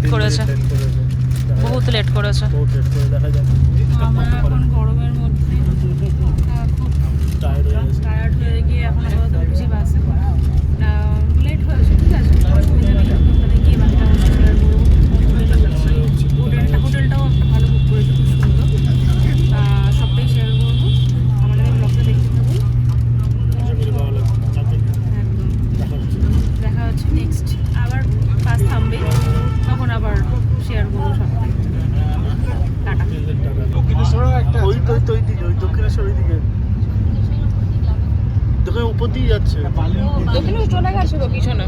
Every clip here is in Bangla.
লেট করেছে, বহুত লেট করেছে। আমরা এখন গরমের মধ্যে খুব টায়ার্ড হয়ে গিয়ে এখন আপাতত উঠছি বাসে। লেট হয়েছে, ঠিক আছে, অসুবিধা নেই। ওখানে গিয়ে বাকিটা শেয়ার করবো। হোটেলটাও একটা ভালো বুক করেছে, খুব সুন্দর। সবটাই শেয়ার করবো, আমাদের ব্লগটা দেখতে থাকুন। একদম দেখা হচ্ছে নেক্সট, আবার বাস থামবে তখন আবার শেয়ার করবো সবটাই। টাটা। দক্ষিণেশ্বর ওইদিকে দোকানে উপর দিয়ে যাচ্ছে, দক্ষিণে চলে গেছে তো পিছনে।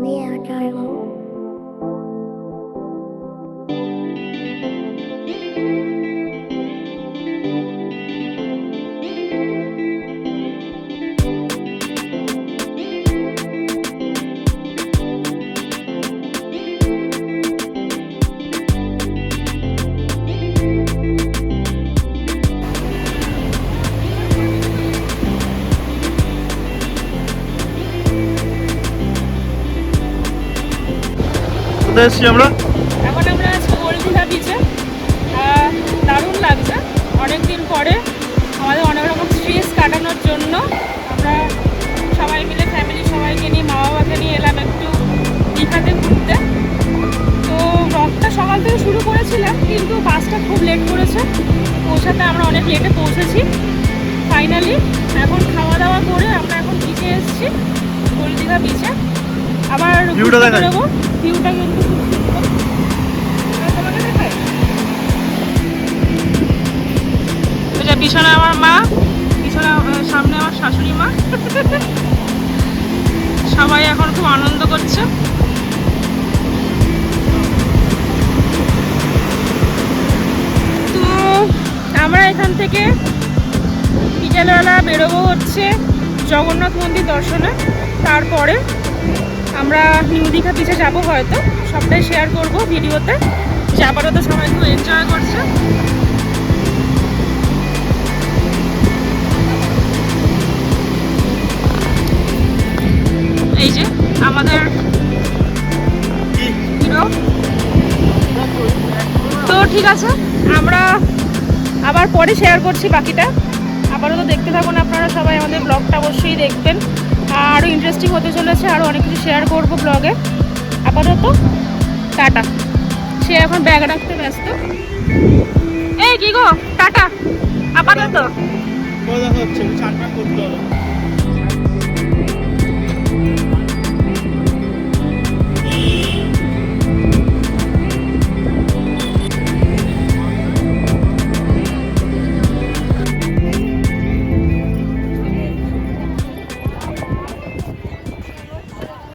We are driving. এসছি আমরা। এখন আমরা আছি ওল্ড দীঘা বিচে। দারুণ লাগছে, অনেকদিন পরে আমাদের অনেক রকম স্ট্রেস কাটানোর জন্য আমরা সবাই মিলে, ফ্যামিলি সবাইকে নিয়ে, মা বাবাকে নিয়ে এলাম একটু দীঘাতে ঘুরতে। তো ব্লগটা সকাল থেকে শুরু করেছিলাম, কিন্তু বাসটা খুব লেট করেছে পৌঁছাতে, আমরা অনেক লেটে পৌঁছেছি। ফাইনালি এখন খাওয়া দাওয়া করে আমরা এখন বিচে এসেছি, ওল্ড দীঘা বিচে। আবার ভিউটা দেখাবো, ভিউটা কিন্তু খুব সুন্দর। তোমাকে দেখাই, এটা পিছনে আমার মা, পিছনে সামনে আমার শাশুড়ি মা। সবাই এখন খুব আনন্দ করছে। তো আমরা এখান থেকে বিকেলবেলা বেরোবো হচ্ছে জগন্নাথ মন্দির দর্শনে, তারপরে আমরা নিউ দীঘা বিচে যাবো, হয়তো সবটাই শেয়ার করব ভিডিওতে। যাবারও তো সবাই খুব এনজয় করছে। এই যে আমাদের হিরো। তো ঠিক আছে, আমরা আবার পরে শেয়ার করছি বাকিটা। আপাতত দেখতে থাকুন আপনারা সবাই, আমাদের ব্লগটা অবশ্যই দেখবেন, আরও ইন্টারেস্টিং হতে চলেছে, আরও অনেক কিছু শেয়ার করবো ব্লগে। আপাতত টাটা। সে এখন ব্যাগ রাখতে ব্যস্ত। এই কি গো, টাটা আপাতত। দেখা হচ্ছে, চান করতে হবে।